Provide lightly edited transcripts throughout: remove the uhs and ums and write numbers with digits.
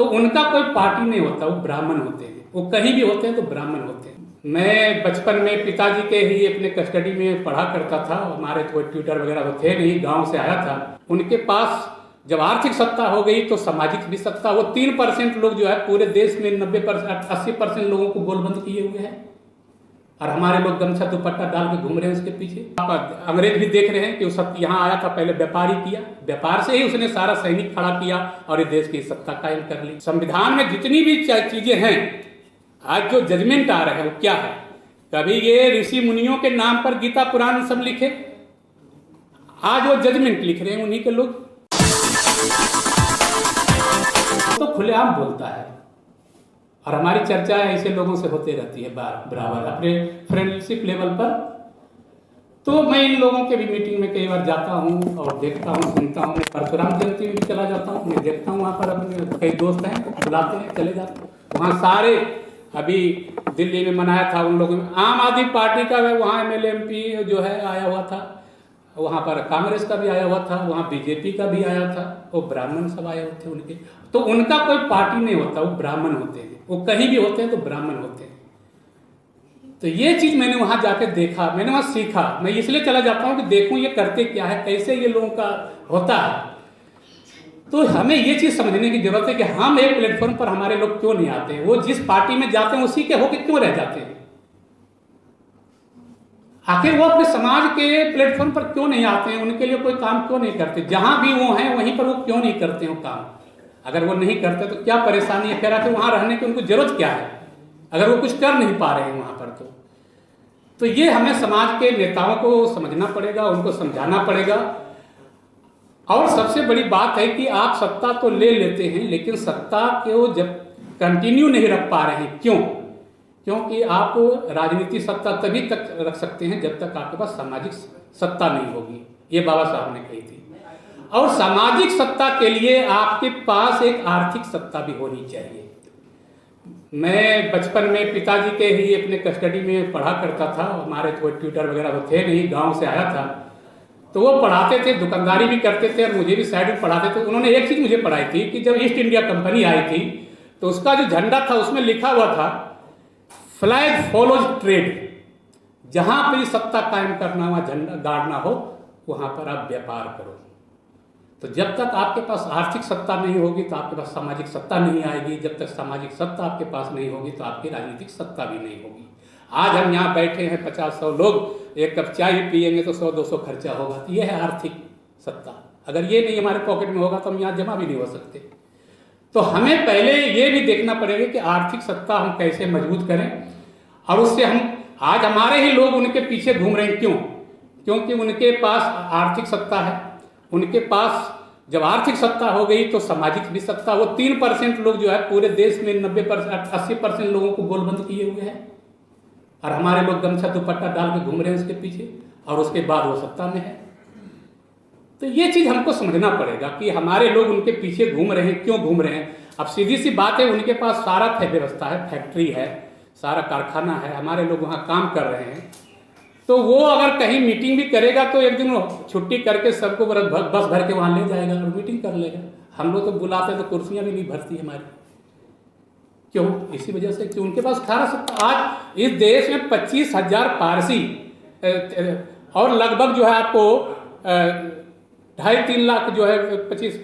तो उनका कोई पार्टी नहीं होता, वो ब्राह्मण होते हैं, वो कहीं भी होते हैं तो ब्राह्मण होते हैं। मैं बचपन में पिताजी के ही अपने कस्टडी में पढ़ा करता था, हमारे कोई ट्यूटर वगैरह तो थे नहीं, गांव से आया था। उनके पास जब आर्थिक सत्ता हो गई तो सामाजिक भी सत्ता। वो 3% लोग जो है पूरे देश में 90% 80% लोगों को गोलबंद किए हुए हैं, और हमारे लोग गमछा दुपट्टा डाल के घूम रहे हैं उसके पीछे। अंग्रेज भी देख रहे हैं कि वो यहाँ आया था, पहले व्यापार ही किया, व्यापार से ही उसने सारा सैनिक खड़ा किया और ये देश की सत्ता कायम कर ली। संविधान में जितनी भी चीजें हैं, आज जो जजमेंट आ रहे हैं वो क्या है? कभी ये ऋषि मुनियों के नाम पर गीता पुराण सब लिखे, आज वो जजमेंट लिख रहे हैं उन्हीं के लोग। तो खुलेआम बोलता है, और हमारी चर्चा ऐसे लोगों से होते रहती है बराबर अपने फ्रेंडशिप लेवल पर। तो मैं इन लोगों के भी मीटिंग में कई बार जाता हूँ और देखता हूँ, सुनता हूँ। परशुराम जयंती में भी चला जाता हूँ, मैं देखता हूँ वहाँ पर अपने कई दोस्त हैं, बुलाते हैं, चले जाते हैं वहाँ। सारे अभी दिल्ली में मनाया था उन लोगों में, आम आदमी पार्टी का वहाँ MLA MP जो है आया हुआ था, वहाँ पर कांग्रेस का भी आया हुआ था, वहाँ BJP का भी आया था, वो ब्राह्मण सब आए होते हैं उनके। तो उनका कोई पार्टी नहीं होता, वो ब्राह्मण होते हैं, वो कहीं भी होते हैं तो ब्राह्मण होते हैं। तो ये चीज मैंने वहां जाके देखा, मैंने वहां सीखा। मैं इसलिए चला जाता हूं कि देखूं ये करते क्या है, कैसे ये लोगों का होता है। तो हमें ये चीज समझने की जरूरत है कि हम एक प्लेटफॉर्म पर हमारे लोग क्यों नहीं आते हैं, वो जिस पार्टी में जाते हैं उसी के होकर क्यों रह जाते हैं, आखिर वो अपने समाज के प्लेटफॉर्म पर क्यों नहीं आते हैं, उनके लिए कोई काम क्यों नहीं करते, जहां भी वो हैं वहीं पर वो क्यों नहीं करते हैं काम। अगर वो नहीं करते तो क्या परेशानी है, फिर आके वहां रहने की उनको जरूरत क्या है, अगर वो कुछ कर नहीं पा रहे हैं वहां पर। तो ये हमें समाज के नेताओं को समझना पड़ेगा, उनको समझाना पड़ेगा। और सबसे बड़ी बात है कि आप सत्ता तो ले लेते हैं, लेकिन सत्ता को जब कंटिन्यू नहीं रख पा रहे हैं, क्यों? क्योंकि आप राजनीतिक सत्ता तभी तक रख सकते हैं जब तक आपके पास सामाजिक सत्ता नहीं होगी, ये बाबा साहब ने कही थी। और सामाजिक सत्ता के लिए आपके पास एक आर्थिक सत्ता भी होनी चाहिए। मैं बचपन में पिताजी के ही अपने कस्टडी में पढ़ा करता था, हमारे कोई ट्यूटर वगैरह तो थे नहीं, गांव से आया था। तो वो पढ़ाते थे, दुकानदारी भी करते थे और मुझे भी साइड में पढ़ाते थे। उन्होंने एक चीज मुझे पढ़ाई थी कि जब ईस्ट इंडिया कंपनी आई थी तो उसका जो झंडा था उसमें लिखा हुआ था फ्लैग फॉलोज ट्रेड। जहां पर सत्ता कायम करना, वहां झंडा गाड़ना हो, वहां पर आप व्यापार करो। तो जब तक आपके पास आर्थिक सत्ता नहीं होगी तो आपके पास सामाजिक सत्ता नहीं आएगी, जब तक सामाजिक सत्ता आपके पास नहीं होगी तो आपकी राजनीतिक सत्ता भी नहीं होगी। आज हम यहाँ बैठे हैं 50-100 लोग, एक कप चाय भी पियेंगे तो 100-200 खर्चा होगा, तो ये है आर्थिक सत्ता। अगर ये नहीं हमारे पॉकेट में होगा तो हम यहाँ जमा भी नहीं हो सकते। तो हमें पहले ये भी देखना पड़ेगा कि आर्थिक सत्ता हम कैसे मजबूत करें, और उससे हम आज हमारे ही लोग उनके पीछे घूम रहे हैं, क्यों? क्योंकि उनके पास आर्थिक सत्ता है, उनके पास जब आर्थिक सत्ता हो गई तो सामाजिक भी सत्ता। वो 3% लोग जो है पूरे देश में 90% 80% लोगों को गोलबंद किए हुए हैं, और हमारे लोग गमछा दुपट्टा डाल के घूम रहे हैं उसके पीछे, और उसके बाद वो सत्ता में है। तो ये चीज हमको समझना पड़ेगा कि हमारे लोग उनके पीछे घूम रहे हैं, क्यों घूम रहे हैं। अब सीधी सी बात है, उनके पास सारा व्यवस्था है, फैक्ट्री है, सारा कारखाना है, हमारे लोग वहाँ काम कर रहे हैं। तो वो अगर कहीं मीटिंग भी करेगा तो एक दिन छुट्टी करके सबको बस भर के वहां ले जाएगा और मीटिंग कर लेगा। हम लोग तो बुलाते तो कुर्सियां भी नहीं भरती हमारी, क्यों? इसी वजह से कि उनके पास सारा सत्ता। आज इस देश में 25,000 पारसी और लगभग जो है आपको 2.5-3 लाख जो है 25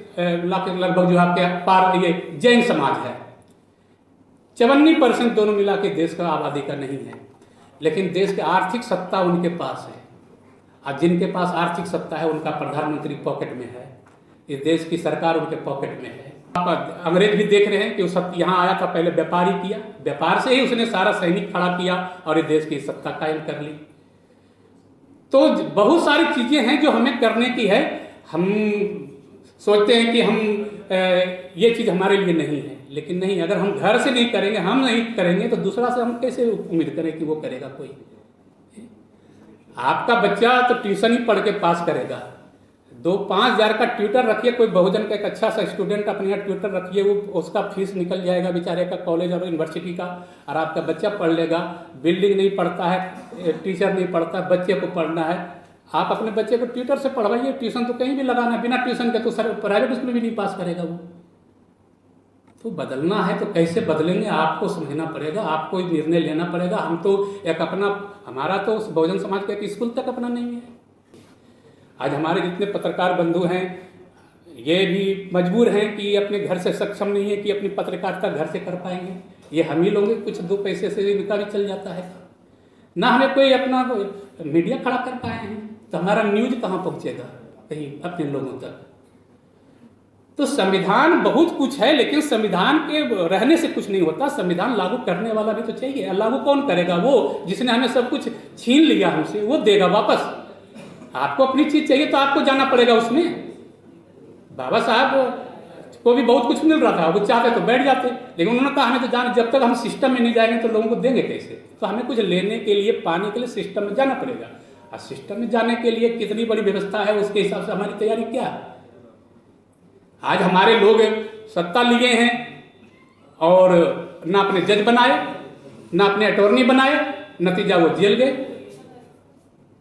लाख लगभग जो है आपके ये जैन समाज है। 54% दोनों मिला के देश का आबादी का नहीं है, लेकिन देश की आर्थिक सत्ता उनके पास है। आज जिनके पास आर्थिक सत्ता है उनका प्रधानमंत्री पॉकेट में है, इस देश की सरकार उनके पॉकेट में है। अंग्रेज भी देख रहे हैं कि वो यहाँ आया था, पहले व्यापार ही किया, व्यापार से ही उसने सारा सैनिक खड़ा किया और इस देश की सत्ता कायम कर ली। तो बहुत सारी चीजें हैं जो हमें करने की है। हम सोचते हैं कि हम ये चीज हमारे लिए नहीं है, लेकिन नहीं, अगर हम घर से नहीं करेंगे, हम नहीं करेंगे, तो दूसरा से हम कैसे उम्मीद करें कि वो करेगा कोई? आपका बच्चा तो ट्यूशन ही पढ़ के पास करेगा। 2-5 हज़ार का ट्यूटर रखिए, कोई बहुजन का एक अच्छा सा स्टूडेंट अपने यहाँ ट्यूटर रखिए, वो उसका फीस निकल जाएगा बेचारे का कॉलेज और यूनिवर्सिटी का, और आपका बच्चा पढ़ लेगा। बिल्डिंग नहीं पढ़ता है, टीचर नहीं पढ़ता, बच्चे को पढ़ना है, आप अपने बच्चे को ट्यूटर से पढ़वाइए। ट्यूशन तो कहीं भी लगाना है, बिना ट्यूशन के तो सर प्राइवेट स्कूल भी नहीं पास करेगा वो। तो बदलना है तो कैसे बदलेंगे, आपको समझना पड़ेगा, आपको निर्णय लेना पड़ेगा। हम तो एक अपना, हमारा तो बहुजन समाज का एक स्कूल तक अपना नहीं है। आज हमारे जितने पत्रकार बंधु हैं ये भी मजबूर हैं कि अपने घर से सक्षम नहीं है कि अपनी पत्रकारिता घर से कर पाएंगे। ये हम ही लोग कुछ 2 पैसे से इनका भी चल जाता है, ना हमें कोई अपना मीडिया खड़ा कर पाए हैं, तो हमारा न्यूज कहाँ पहुँचेगा कहीं अपने लोगों तक। तो संविधान बहुत कुछ है, लेकिन संविधान के रहने से कुछ नहीं होता, संविधान लागू करने वाला भी तो चाहिए। लागू कौन करेगा? वो जिसने हमें सब कुछ छीन लिया हमसे, वो देगा वापस। आपको अपनी चीज चाहिए तो आपको जाना पड़ेगा उसमें। बाबा साहब को भी बहुत कुछ मिल रहा था, वो चाहते तो बैठ जाते, लेकिन उन्होंने कहा हमें तो जाना, जब तक हम सिस्टम में नहीं जाएंगे तो लोगों को देंगे कैसे? तो हमें कुछ लेने के लिए, पाने के लिए सिस्टम में जाना पड़ेगा। और सिस्टम में जाने के लिए कितनी बड़ी व्यवस्था है, उसके हिसाब से हमारी तैयारी क्या है। आज हमारे लोग सत्ता लिए हैं और ना अपने जज बनाए, ना अपने अटॉर्नी बनाए, नतीजा वो जेल गए।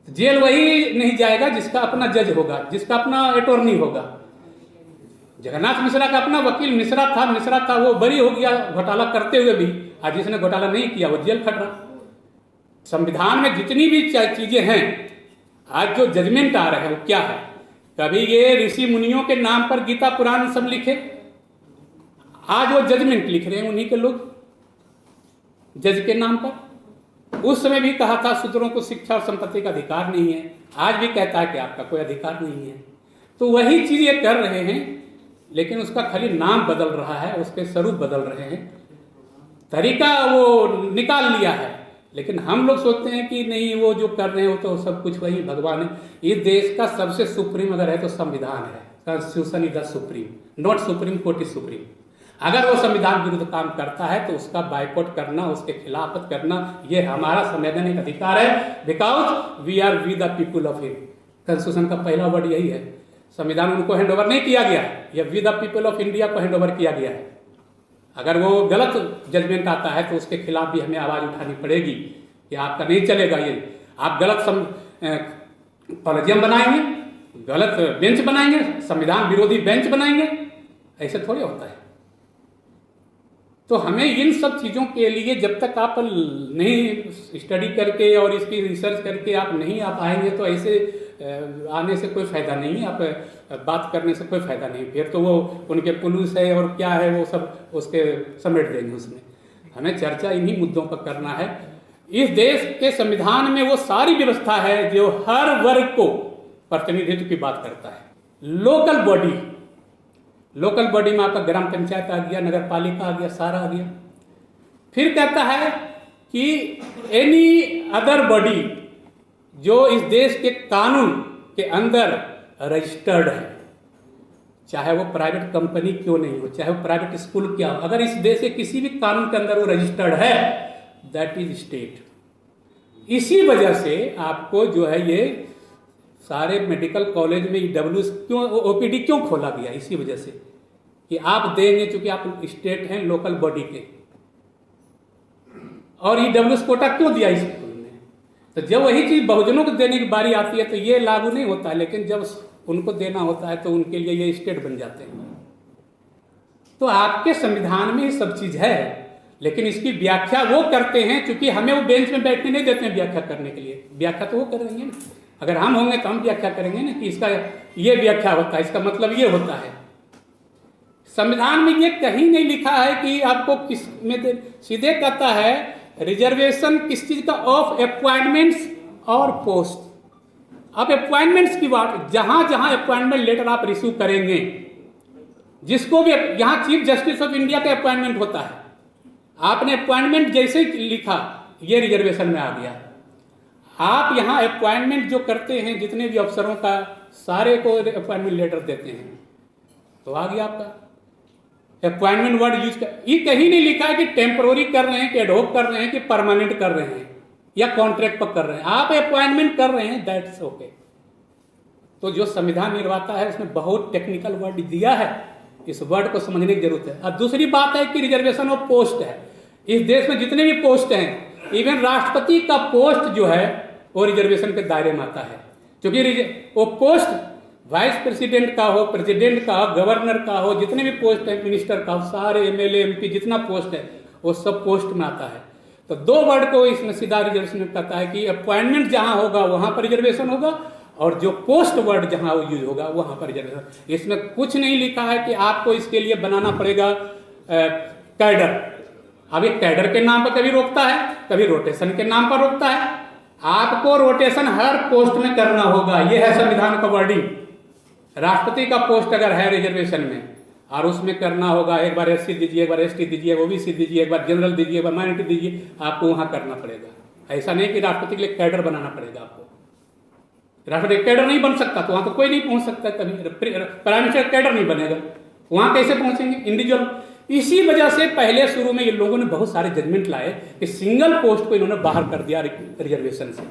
जेल वही नहीं जाएगा जिसका अपना जज होगा, जिसका अपना अटॉर्नी होगा। जगन्नाथ मिश्रा का अपना वकील मिश्रा था, वो बरी हो गया घोटाला करते हुए भी। आज जिसने घोटाला नहीं किया वो जेल खट रहा। संविधान में जितनी भी चीजें हैं, आज जो जजमेंट आ रहे हैं वो क्या है? कभी ये ऋषि मुनियों के नाम पर गीता पुराण सब लिखे, आज वो जजमेंट लिख रहे हैं उन्हीं के लोग, जज के नाम पर। उस समय भी कहा था शूद्रों को शिक्षा और संपत्ति का अधिकार नहीं है, आज भी कहता है कि आपका कोई अधिकार नहीं है। तो वही चीज ये कर रहे हैं, लेकिन उसका खाली नाम बदल रहा है, उसके स्वरूप बदल रहे हैं, तरीका वो निकाल लिया है। लेकिन हम लोग सोचते हैं कि नहीं, वो जो कर रहे हैं वो तो सब कुछ वही भगवान है। इस देश का सबसे सुप्रीम अगर है तो संविधान है। Constitution is the supreme, not supreme court is supreme. अगर वो संविधान विरुद्ध काम करता है तो उसका बाइकआउट करना, उसके खिलाफत करना, ये हमारा संवैधानिक अधिकार है। Because we are we the people of India. Constitution का पहला वर्ड यही है। संविधान उनको हैंड ओवर नहीं किया गया, या we the people of India को हैंड ओवर किया गया है। अगर वो गलत जजमेंट आता है तो उसके खिलाफ भी हमें आवाज उठानी पड़ेगी कि आपका नहीं चलेगा ये। आप गलत कॉलेजियम बनाएंगे, गलत बेंच बनाएंगे, संविधान विरोधी बेंच बनाएंगे, ऐसे थोड़ी होता है। तो हमें इन सब चीज़ों के लिए जब तक आप नहीं स्टडी करके और इसकी रिसर्च करके आप नहीं आ पाएंगे तो ऐसे आने से कोई फायदा नहीं है, आप बात करने से कोई फायदा नहीं। फिर तो वो उनके पुलिस है और क्या है वो सब उसके समेट देंगे उसमें। हमें चर्चा इन्हीं मुद्दों पर करना है। इस देश के संविधान में वो सारी व्यवस्था है जो हर वर्ग को प्रतिनिधित्व की बात करता है। लोकल बॉडी में आपका ग्राम पंचायत आ गया, नगर पालिका आ गया, सारा आ गया। फिर कहता है कि एनी अदर बॉडी जो इस देश के कानून के अंदर रजिस्टर्ड है, चाहे वो प्राइवेट कंपनी क्यों नहीं हो, चाहे वो प्राइवेट स्कूल क्या हो, अगर इस देश के किसी भी कानून के अंदर वो रजिस्टर्ड है, दैट इज स्टेट। इसी वजह से आपको जो है ये सारे मेडिकल कॉलेज में ईडब्ल्यूएस क्यों, ओपीडी क्यों खोला गया? इसी वजह से कि आप देंगे, चूंकि आप स्टेट हैं, लोकल बॉडी के। और ईडब्ल्यूएस कोटा क्यों दिया स्कूल में? तो जब वही चीज बहुजनों को देने की बारी आती है तो ये लागू नहीं होता है, लेकिन जब उनको देना होता है तो उनके लिए ये स्टेट बन जाते हैं। तो आपके संविधान में ये सब चीज है, लेकिन इसकी व्याख्या वो करते हैं, क्योंकि हमें वो बेंच में बैठने नहीं देते हैं व्याख्या करने के लिए। व्याख्या तो वो करेंगे ना, अगर हम होंगे तो हम व्याख्या करेंगे ना कि इसका ये व्याख्या होता है, इसका मतलब ये होता है। संविधान में ये कहीं नहीं लिखा है कि आपको किस में सीधे कहता है रिजर्वेशन किस चीज का, ऑफ अपॉइंटमेंट्स और पोस्ट। आप अपॉइंटमेंट्स की बात, जहां जहां अपॉइंटमेंट लेटर आप रिसीव करेंगे, जिसको भी, यहां चीफ जस्टिस ऑफ इंडिया का अपॉइंटमेंट होता है, आपने अपॉइंटमेंट जैसे ही लिखा ये रिजर्वेशन में आ गया। आप यहां अपॉइंटमेंट जो करते हैं जितने भी अफसरों का, सारे को अपॉइंटमेंट लेटर देते हैं, तो आ गया आपका अपॉइंटमेंट वर्ड यूज कर। ये कहीं नहीं लिखा है कि टेम्पोररी कर रहे हैं, कि एडहोक कर रहे हैं, कि परमानेंट कर रहे हैं या कॉन्ट्रैक्ट पर कर रहे हैं। आप अपॉइंटमेंट कर रहे हैं, दैट्स ओके। तो जो संविधान निर्माता है उसने बहुत टेक्निकल वर्ड दिया है, इस वर्ड को समझने की जरूरत है। अब दूसरी बात है कि रिजर्वेशन ऑफ पोस्ट है। इस देश में जितने भी पोस्ट हैं, इवन राष्ट्रपति का पोस्ट जो है वो रिजर्वेशन के दायरे में आता है, क्योंकि वो पोस्ट वाइस प्रेसिडेंट का हो, प्रेसिडेंट का हो, गवर्नर का हो, जितने भी पोस्ट है, मिनिस्टर का हो, सारे एमएलए एमपी जितना पोस्ट है वो सब पोस्ट में आता है। तो 2 वर्ड को इसमें सीधा रिजर्वेशन में कहता है कि अपॉइंटमेंट जहां होगा वहां पर रिजर्वेशन होगा, और जो पोस्ट वर्ड जहां यूज होगा वहां पर रिजर्वेशन। इसमें कुछ नहीं लिखा है कि आपको इसके लिए बनाना पड़ेगा कैडर। अब ये कैडर के नाम पर कभी रोकता है, कभी रोटेशन के नाम पर रोकता है। आपको रोटेशन हर पोस्ट में करना होगा, यह है संविधान का वर्डिंग। राष्ट्रपति का पोस्ट अगर है रिजर्वेशन में और उसमें करना होगा, एक बार एससी दीजिए, एक बार एसटी दीजिए, ओबीसी दीजिए, एक बार जनरल दीजिए, एक बार माइनॉरिटी दीजिए, आपको वहां करना पड़ेगा। ऐसा नहीं कि राष्ट्रपति के लिए कैडर बनाना पड़ेगा आपको। राष्ट्रपति कैडर नहीं बन सकता तो वहां तो कोई नहीं पहुंच सकता। कभी प्राइम मिनिस्टर कैडर नहीं बनेगा, वहां कैसे पहुंचेंगे इंडिविजुअल। इसी वजह से पहले शुरू में ये लोगों ने बहुत सारे जजमेंट लाए कि सिंगल पोस्ट को इन्होंने बाहर कर दिया रिजर्वेशन से।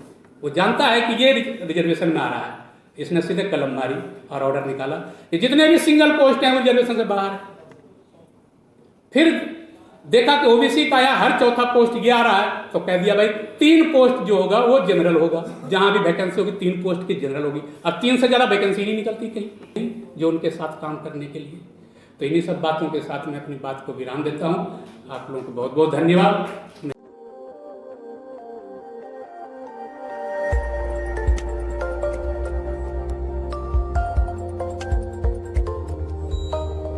वो जानता है कि ये रिजर्वेशन में आ रहा है, इसने सीधे कलम मारी और ऑर्डर निकाला कि जितने भी सिंगल पोस्ट हैं वो रिजर्वेशन से बाहर है। फिर देखा कि ओबीसी का या हर चौथा पोस्ट ये आ रहा है, तो कह दिया भाई 3 पोस्ट जो होगा वो जनरल होगा, जहां भी वैकेंसी होगी 3 पोस्ट की जनरल होगी। अब 3 से ज्यादा वैकेंसी नहीं निकलती कहीं जो उनके साथ काम करने के लिए। तो इन्हीं सब बातों के साथ मैं अपनी बात को विराम देता हूं। आप लोगों को बहुत बहुत धन्यवाद।